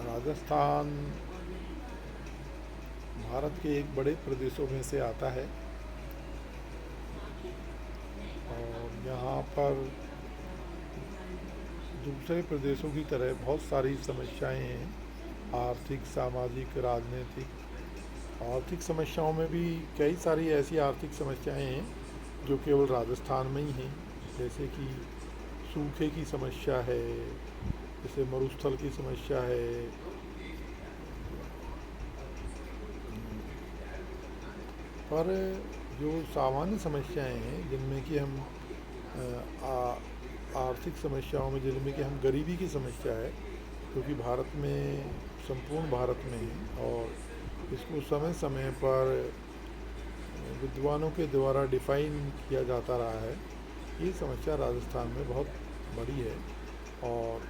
राजस्थान भारत के एक बड़े प्रदेशों में से आता है और यहाँ पर दूसरे प्रदेशों की तरह बहुत सारी समस्याएं हैं। आर्थिक, सामाजिक, राजनीतिक। आर्थिक समस्याओं में भी कई सारी ऐसी आर्थिक समस्याएं हैं जो केवल राजस्थान में ही हैं। जैसे कि सूखे की समस्या है, जैसे मरुस्थल की समस्या है। पर जो सामान्य समस्याएं हैं जिनमें कि हम आर्थिक समस्याओं में, जिनमें कि हम गरीबी की समस्या है, क्योंकि भारत में, संपूर्ण भारत में है और इसको समय समय पर विद्वानों के द्वारा डिफाइन किया जाता रहा है। ये समस्या राजस्थान में बहुत बड़ी है और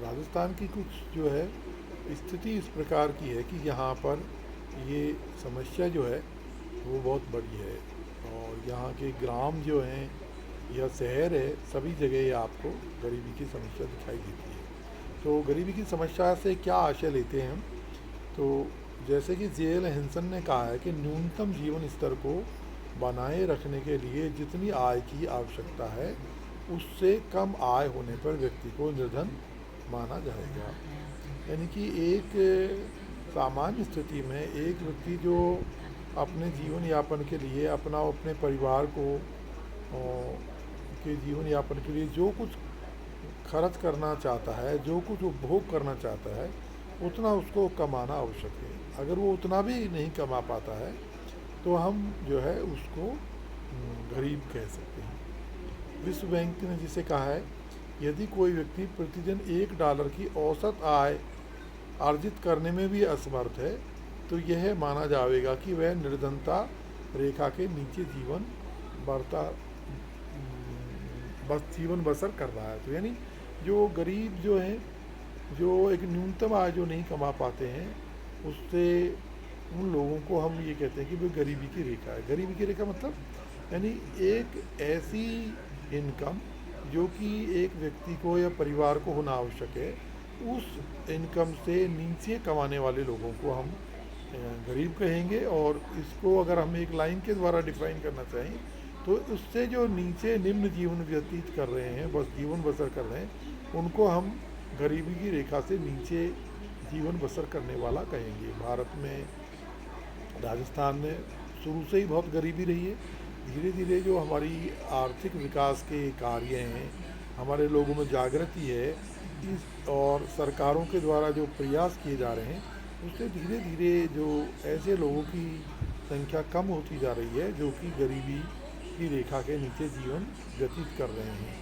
राजस्थान की कुछ जो है स्थिति इस प्रकार की है कि यहाँ पर ये समस्या जो है वो बहुत बड़ी है और यहाँ के ग्राम जो हैं या शहर है, सभी जगह ये आपको गरीबी की समस्या दिखाई देती है। तो गरीबी की समस्या से क्या आशय लेते हैं हम? तो जैसे कि जे.एल. हिंसन ने कहा है कि न्यूनतम जीवन स्तर को बनाए रखने के लिए जितनी आय की आवश्यकता है उससे कम आय होने पर व्यक्ति को निर्धन माना जाएगा। यानी कि एक सामान्य स्थिति में एक व्यक्ति जो अपने जीवन यापन के लिए, अपने परिवार को के जीवन यापन के लिए जो कुछ खर्च करना चाहता है, जो कुछ उपभोग करना चाहता है, उतना उसको कमाना आवश्यक है। अगर वो उतना भी नहीं कमा पाता है तो हम जो है उसको गरीब कह सकते हैं। विश्व बैंक ने जिसे कहा है, यदि कोई व्यक्ति प्रतिदिन $1 की औसत आय अर्जित करने में भी असमर्थ है तो यह माना जाएगा कि वह निर्धनता रेखा के नीचे जीवन बसर कर रहा है। तो यानी जो गरीब जो हैं, जो एक न्यूनतम आय जो नहीं कमा पाते हैं, उससे उन लोगों को हम ये कहते हैं कि वो गरीबी की रेखा है। गरीबी की रेखा मतलब यानी एक ऐसी इनकम जो कि एक व्यक्ति को या परिवार को होना आवश्यक है, उस इनकम से नीचे कमाने वाले लोगों को हम गरीब कहेंगे। और इसको अगर हम एक लाइन के द्वारा डिफाइन करना चाहें तो उससे जो नीचे निम्न जीवन व्यतीत कर रहे हैं, बस जीवन बसर कर रहे हैं, उनको हम गरीबी की रेखा से नीचे जीवन बसर करने वाला कहेंगे। भारत में राजस्थान में शुरू से ही बहुत गरीबी रही है। धीरे धीरे जो हमारी आर्थिक विकास के कार्य हैं, हमारे लोगों में जागृति है, इस और सरकारों के द्वारा जो प्रयास किए जा रहे हैं, उससे धीरे धीरे जो ऐसे लोगों की संख्या कम होती जा रही है जो कि गरीबी की रेखा के नीचे जीवन व्यतीत कर रहे हैं।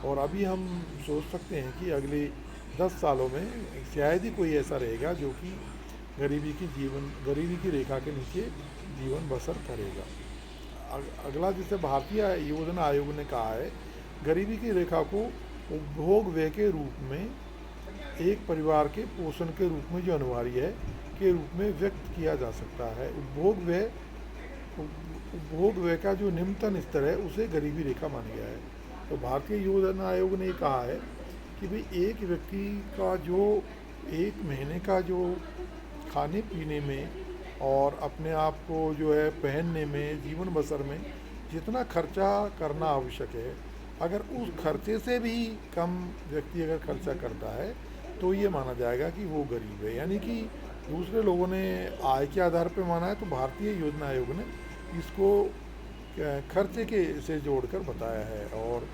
और अभी हम सोच सकते हैं कि अगले 10 सालों में शायद ही कोई ऐसा रहेगा जो कि गरीबी की रेखा के नीचे जीवन बसर करेगा। अगला, जिसे भारतीय योजना आयोग ने कहा है, गरीबी की रेखा को उपभोग व्यय के रूप में, एक परिवार के पोषण के रूप में जो अनिवार्य है के रूप में व्यक्त किया जा सकता है। उपभोग व्यय का जो निम्नतम स्तर है उसे गरीबी रेखा माना गया है। तो भारतीय योजना आयोग ने कहा है कि भाई एक व्यक्ति का जो एक महीने का जो खाने पीने में और अपने आप को जो है पहनने में, जीवन बसर में जितना खर्चा करना आवश्यक है, अगर उस खर्चे से भी कम व्यक्ति अगर खर्चा करता है तो ये माना जाएगा कि वो गरीब है। यानी कि दूसरे लोगों ने आय के आधार पर माना है, तो भारतीय योजना आयोग ने इसको खर्चे के से जोड़कर बताया है। और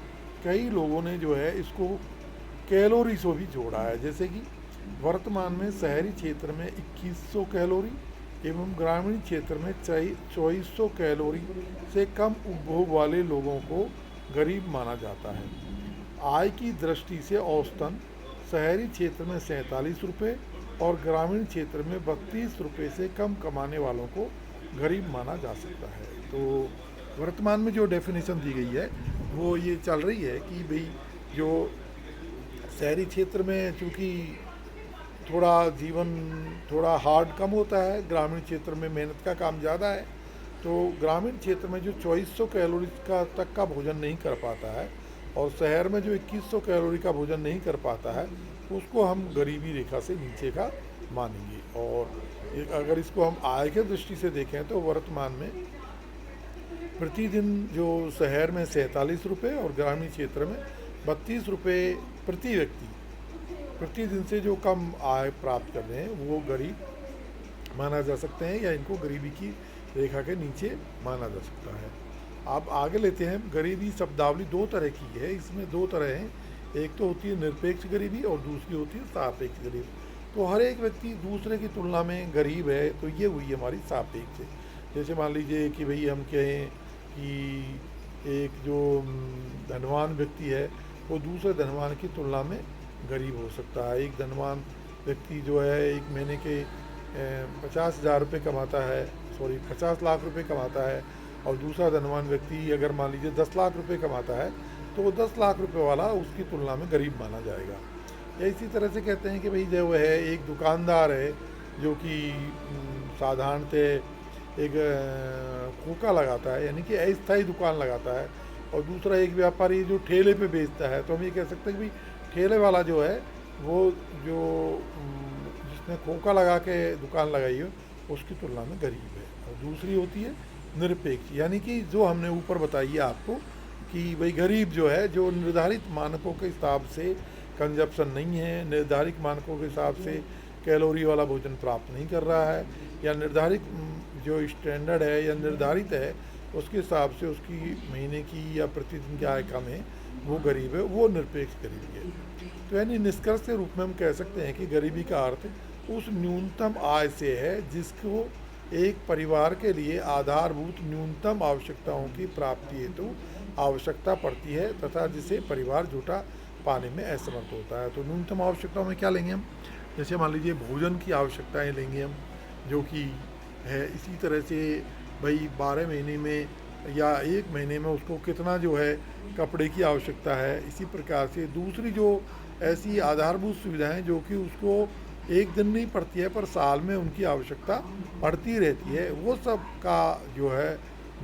कई लोगों ने जो है इसको कैलोरी से भी जोड़ा है। जैसे कि वर्तमान में शहरी क्षेत्र में 2100 कैलोरी एवं ग्रामीण क्षेत्र में 2400 कैलोरी से कम उपभोग वाले लोगों को गरीब माना जाता है। आय की दृष्टि से औसतन शहरी क्षेत्र में 47 रुपये और ग्रामीण क्षेत्र में 32 रुपये से कम कमाने वालों को गरीब माना जा सकता है। तो वर्तमान में जो डेफिनेशन दी गई है वो ये चल रही है कि भाई जो शहरी क्षेत्र में चूँकि थोड़ा हार्ड कम होता है, ग्रामीण क्षेत्र में मेहनत का काम ज़्यादा है, तो ग्रामीण क्षेत्र में जो 2400 कैलोरी का तक का भोजन नहीं कर पाता है और शहर में जो 2100 कैलोरी का भोजन नहीं कर पाता है, उसको हम गरीबी रेखा से नीचे का मानेंगे। और अगर इसको हम आय के दृष्टि से देखें तो वर्तमान में प्रतिदिन जो शहर में 47 रुपये और ग्रामीण क्षेत्र में 32 रुपये प्रति व्यक्ति प्रतिदिन से जो कम आय प्राप्त कर रहे हैं वो गरीब माना जा सकते हैं, या इनको गरीबी की रेखा के नीचे माना जा सकता है। आप आगे लेते हैं। गरीबी शब्दावली दो तरह की है, इसमें दो तरह हैं। एक तो होती है निरपेक्ष गरीबी और दूसरी होती है सापेक्ष गरीबी। तो हर एक व्यक्ति दूसरे की तुलना में गरीब है, तो ये हुई हमारी सापेक्ष है। जैसे मान लीजिए कि भाई हम कहें कि एक जो धनवान व्यक्ति है वो दूसरे धनवान की तुलना में गरीब हो सकता है। एक धनवान व्यक्ति जो है एक महीने के 50,000 रुपये कमाता है, 50 लाख रुपए कमाता है, और दूसरा धनवान व्यक्ति अगर मान लीजिए 10 लाख रुपए कमाता है, तो वो 10 लाख रुपए वाला उसकी तुलना में गरीब माना जाएगा। या इसी तरह से कहते हैं कि भाई जो है एक दुकानदार है जो कि साधारणतः एक खोखा लगाता है, यानी कि अस्थायी दुकान लगाता है, और दूसरा एक व्यापारी जो ठेले पे बेचता है। तो हम ये कह सकते हैं कि भाई ठेले वाला जो है वो जो जिसने खोखा लगा के दुकान लगाई हो उसकी तुलना में गरीब है। और दूसरी होती है निरपेक्ष, यानी कि जो हमने ऊपर बताई है आपको कि भाई गरीब जो है जो निर्धारित मानकों के हिसाब से कंजप्शन नहीं है, निर्धारित मानकों के हिसाब से कैलोरी वाला भोजन प्राप्त नहीं कर रहा है, या निर्धारित जो स्टैंडर्ड है या निर्धारित है उसके हिसाब से उसकी महीने की या प्रतिदिन की आय कम है, वो गरीब है, वो निरपेक्ष गरीबी है। तो यानी निष्कर्ष के रूप में हम कह सकते हैं कि गरीबी का अर्थ उस न्यूनतम आय से है जिसको एक परिवार के लिए आधारभूत न्यूनतम आवश्यकताओं की प्राप्ति हेतु आवश्यकता पड़ती है तथा जिसे परिवार जुटा पाने में असमर्थ होता है। तो न्यूनतम आवश्यकताओं में क्या लेंगे हम? जैसे मान लीजिए भोजन की आवश्यकताएं लेंगे हम, जो कि है। इसी तरह से भाई 12 महीने में या एक महीने में उसको कितना जो है कपड़े की आवश्यकता है। इसी प्रकार से दूसरी जो ऐसी आधारभूत सुविधाएं जो कि उसको एक दिन नहीं पड़ती है पर साल में उनकी आवश्यकता पड़ती रहती है, वो सब का जो है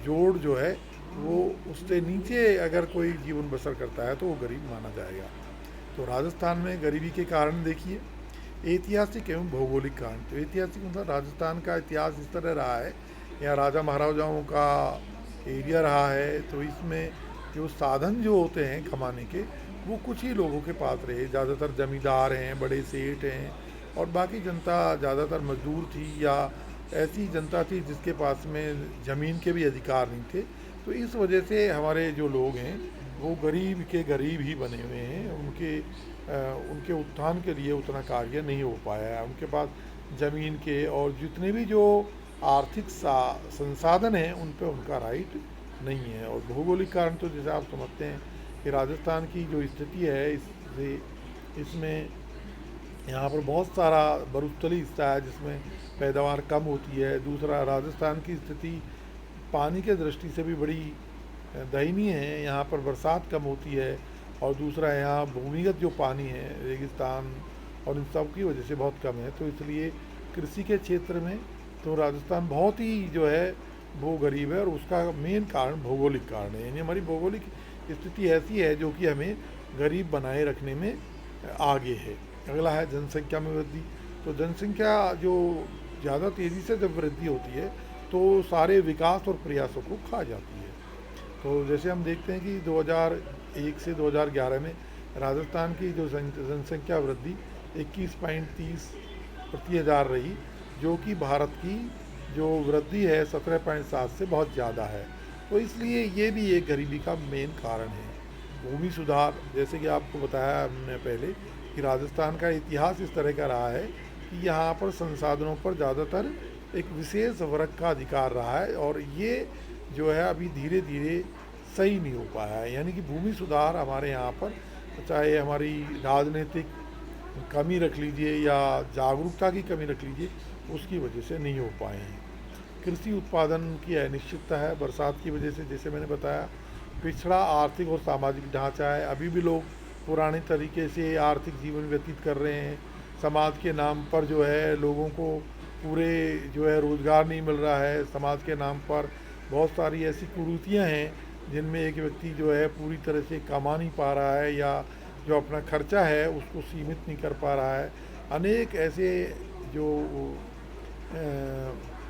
जोड़ जो है वो उससे नीचे अगर कोई जीवन बसर करता है तो वो गरीब माना जाएगा। तो राजस्थान में गरीबी के कारण देखिए, ऐतिहासिक एवं भौगोलिक कारण। तो ऐतिहासिक मतलब राजस्थान का इतिहास इस तरह रहा है, यहाँ राजा महाराजाओं का एरिया रहा है, तो इसमें जो साधन जो होते हैं कमाने के वो कुछ ही लोगों के पास रहे। ज़्यादातर जमींदार हैं, बड़े सेठ हैं, और बाकी जनता ज़्यादातर मजदूर थी या ऐसी जनता थी जिसके पास में ज़मीन के भी अधिकार नहीं थे। तो इस वजह से हमारे जो लोग हैं वो गरीब के गरीब ही बने हुए हैं। उनके उत्थान के लिए उतना कार्य नहीं हो पाया है। उनके पास ज़मीन के और जितने भी जो आर्थिक संसाधन हैं उन पे उनका राइट नहीं है। और भौगोलिक कारण तो जैसे आप समझते हैं कि राजस्थान की जो स्थिति है इसमें यहाँ पर बहुत सारा मरुस्थली हिस्सा है जिसमें पैदावार कम होती है। दूसरा, राजस्थान की स्थिति पानी के दृष्टि से भी बड़ी दयनीय है, यहाँ पर बरसात कम होती है। और दूसरा, यहाँ भूमिगत जो पानी है रेगिस्तान और इन सब की वजह से बहुत कम है। तो इसलिए कृषि के क्षेत्र में तो राजस्थान बहुत ही जो है वो गरीब है, और उसका मेन कारण भौगोलिक कारण है। यानी हमारी भौगोलिक स्थिति ऐसी है जो कि हमें गरीब बनाए रखने में आगे है। अगला है जनसंख्या में वृद्धि। तो जनसंख्या जो ज़्यादा तेज़ी से जब वृद्धि होती है तो सारे विकास और प्रयासों को खा जाती है। तो जैसे हम देखते हैं कि 2001 से 2011 में राजस्थान की जो जनसंख्या वृद्धि 21.30 प्रति हज़ार रही, जो कि भारत की जो वृद्धि है 17.7 से बहुत ज़्यादा है। तो इसलिए ये भी एक गरीबी का मेन कारण है। भूमि सुधार, जैसे कि आपको बताया हमने पहले कि राजस्थान का इतिहास इस तरह का रहा है कि यहाँ पर संसाधनों पर ज़्यादातर एक विशेष वर्ग का अधिकार रहा है, और ये जो है अभी धीरे धीरे सही नहीं हो पाया है। यानी कि भूमि सुधार हमारे यहाँ पर, चाहे हमारी राजनीतिक कमी रख लीजिए या जागरूकता की कमी रख लीजिए, उसकी वजह से नहीं हो पाए हैं। कृषि उत्पादन की अनिश्चितता है बरसात की वजह से। जैसे मैंने बताया, पिछड़ा आर्थिक और सामाजिक ढांचा है। अभी भी लोग पुराने तरीके से आर्थिक जीवन व्यतीत कर रहे हैं। समाज के नाम पर जो है लोगों को पूरे जो है रोज़गार नहीं मिल रहा है। समाज के नाम पर बहुत सारी ऐसी कुरीतियाँ हैं जिनमें एक व्यक्ति जो है पूरी तरह से कमा नहीं पा रहा है, या जो अपना खर्चा है उसको सीमित नहीं कर पा रहा है। अनेक ऐसे जो अ,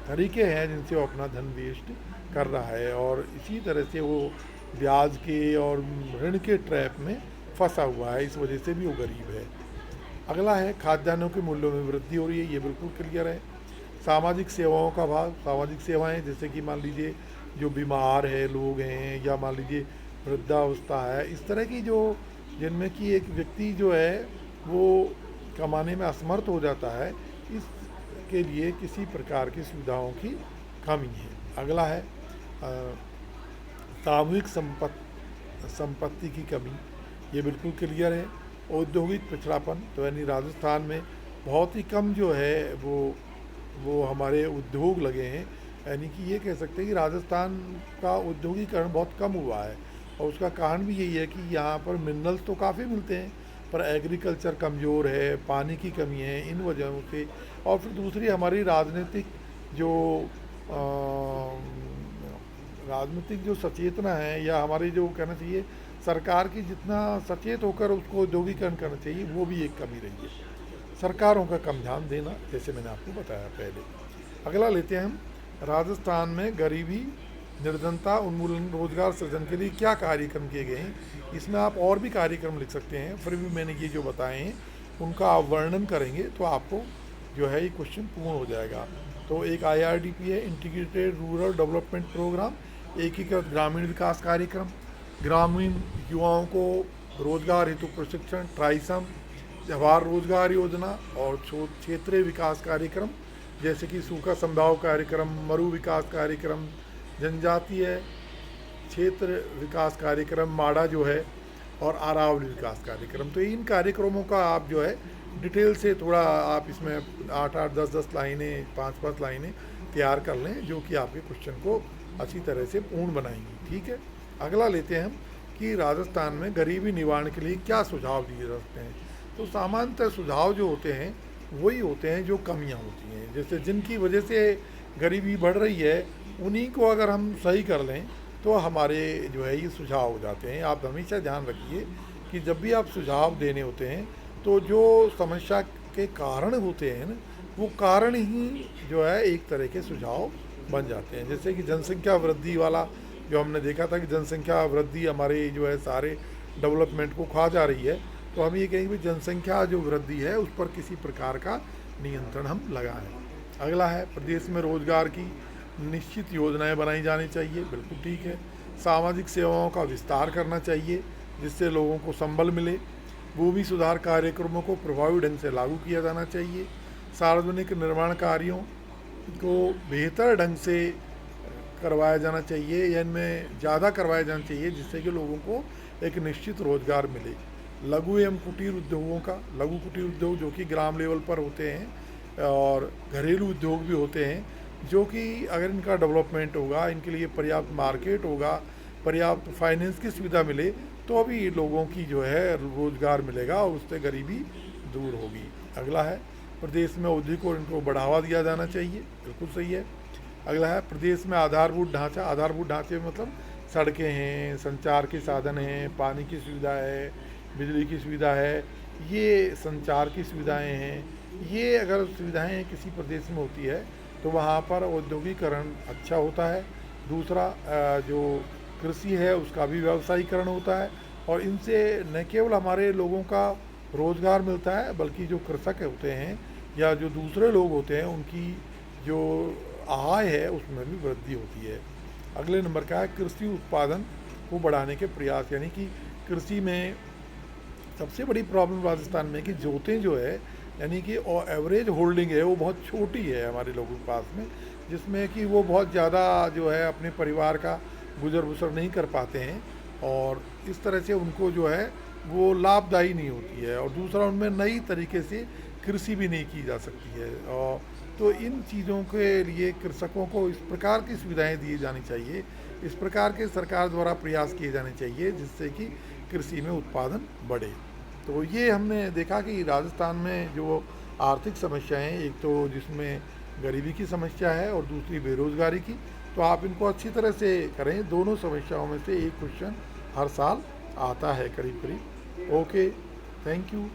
तरीके हैं जिनसे वो अपना धन वेस्ट कर रहा है, और इसी तरह से वो ब्याज के और ऋण के ट्रैप में फंसा हुआ है, इस वजह से भी वो गरीब है। अगला है खाद्यान्नों के मूल्यों में वृद्धि हो रही है, ये बिल्कुल क्लियर है। सामाजिक सेवाओं का भाग, सामाजिक सेवाएं जैसे कि मान लीजिए जो बीमार है लोग हैं, या मान लीजिए वृद्धावस्था है, इस तरह की जो जिनमें कि एक व्यक्ति जो है वो कमाने में असमर्थ हो जाता है, इसके लिए किसी प्रकार की सुविधाओं की कमी है। अगला है सामूहिक संपत्ति की कमी, ये बिल्कुल क्लियर है। औद्योगिक पिछड़ापन, तो यानी राजस्थान में बहुत ही कम जो है वो हमारे उद्योग लगे हैं, यानी कि ये कह सकते हैं कि राजस्थान का औद्योगिकरण बहुत कम हुआ है, और उसका कारण भी यही है कि यहाँ पर मिनरल्स तो काफ़ी मिलते हैं पर एग्रीकल्चर कमज़ोर है, पानी की कमी है, इन वजहों से। और फिर दूसरी हमारी राजनीतिक जो सचेतना है, या हमारी जो कहना चाहिए सरकार की जितना सचेत होकर उसको औद्योगिकरण करना चाहिए, वो भी एक कमी रही है। सरकारों का कम ध्यान देना, जैसे मैंने आपको बताया पहले। अगला लेते हैं हम, राजस्थान में गरीबी निर्धनता उन्मूलन रोजगार सृजन के लिए क्या कार्यक्रम किए गए हैं। इसमें आप और भी कार्यक्रम लिख सकते हैं, फिर भी मैंने ये जो बताए हैं उनका आप वर्णन करेंगे तो आपको जो है ये क्वेश्चन पूर्ण हो जाएगा। तो एक IRDP है, इंटीग्रेटेड रूरल डेवलपमेंट प्रोग्राम, एकीकृत ग्रामीण विकास कार्यक्रम, ग्रामीण युवाओं को रोजगार हेतु प्रशिक्षण ट्राइसम, जवाहर रोजगार योजना, और क्षेत्रीय विकास कार्यक्रम जैसे कि सूखा समदाव कार्यक्रम, मरु विकास कार्यक्रम, जनजातीय क्षेत्र विकास कार्यक्रम माड़ा जो है, और अरावली विकास कार्यक्रम। तो इन कार्यक्रमों का आप जो है डिटेल से थोड़ा आप इसमें 8-8, 10-10 लाइनें, 5-5 लाइनें तैयार कर लें, जो कि आपके क्वेश्चन को अच्छी तरह से पूर्ण बनाएंगी। ठीक है। अगला लेते हैं हम कि राजस्थान में गरीबी निवारण के लिए क्या सुझाव दिए जा सकते हैं। तो सामान्यतः सुझाव जो होते हैं वही होते हैं जो कमियां होती हैं, जैसे जिनकी वजह से गरीबी बढ़ रही है, उन्हीं को अगर हम सही कर लें तो हमारे जो है ये सुझाव हो जाते हैं। आप हमेशा ध्यान रखिए कि जब भी आप सुझाव देने होते हैं तो जो समस्या के कारण होते हैं ना, वो कारण ही जो है एक तरह के सुझाव बन जाते हैं। जैसे कि जनसंख्या वृद्धि वाला जो हमने देखा था कि जनसंख्या वृद्धि हमारे जो है सारे डेवलपमेंट को खा जा रही है, तो हम ये कहेंगे कि जनसंख्या जो वृद्धि है उस पर किसी प्रकार का नियंत्रण हम लगाएं। अगला है प्रदेश में रोजगार की निश्चित योजनाएं बनाई जानी चाहिए, बिल्कुल ठीक है। सामाजिक सेवाओं का विस्तार करना चाहिए जिससे लोगों को संबल मिले। भूमि सुधार कार्यक्रमों को प्रभावी ढंग से लागू किया जाना चाहिए। सार्वजनिक निर्माण कार्यों को बेहतर ढंग से करवाया जाना चाहिए, या इनमें ज़्यादा करवाया जाना चाहिए जिससे कि लोगों को एक निश्चित रोजगार मिले। लघु एवं कुटीर उद्योगों का, लघु कुटीर उद्योग जो कि ग्राम लेवल पर होते हैं, और घरेलू उद्योग भी होते हैं, जो कि अगर इनका डेवलपमेंट होगा, इनके लिए पर्याप्त मार्केट होगा, पर्याप्त फाइनेंस की सुविधा मिले, तो अभी लोगों की जो है रोज़गार मिलेगा और उससे गरीबी दूर होगी। अगला है प्रदेश में औद्योगिक और इनको बढ़ावा दिया जाना चाहिए, बिल्कुल सही है। अगला है प्रदेश में आधारभूत ढांचा, आधारभूत ढांचे मतलब सड़कें हैं, संचार के साधन हैं, पानी की सुविधा है, बिजली की सुविधा है, ये संचार की सुविधाएं हैं, ये अगर सुविधाएं किसी प्रदेश में होती है तो वहाँ पर औद्योगिकरण अच्छा होता है। दूसरा जो कृषि है उसका भी व्यवसायीकरण होता है, और इनसे न केवल हमारे लोगों का रोज़गार मिलता है बल्कि जो कृषक होते हैं या जो दूसरे लोग होते हैं उनकी जो आय है उसमें भी वृद्धि होती है। अगले नंबर का है कृषि उत्पादन को बढ़ाने के प्रयास, यानी कि कृषि में सबसे बड़ी प्रॉब्लम राजस्थान में कि जोतें जो है यानी कि एवरेज होल्डिंग है वो बहुत छोटी है हमारे लोगों के पास में, जिसमें कि वो बहुत ज़्यादा जो है अपने परिवार का गुजर बसर नहीं कर पाते हैं, और इस तरह से उनको जो है वो लाभदायी नहीं होती है। और दूसरा उनमें नई तरीके से कृषि भी नहीं की जा सकती है, और तो इन चीज़ों के लिए कृषकों को इस प्रकार की सुविधाएं दी जानी चाहिए, इस प्रकार के सरकार द्वारा प्रयास किए जाने चाहिए जिससे कि कृषि में उत्पादन बढ़े। तो ये हमने देखा कि राजस्थान में जो आर्थिक समस्याएं, एक तो जिसमें गरीबी की समस्या है और दूसरी बेरोज़गारी की, तो आप इनको अच्छी तरह से करें। दोनों समस्याओं में से एक क्वेश्चन हर साल आता है करीब करीब। ओके। Thank you.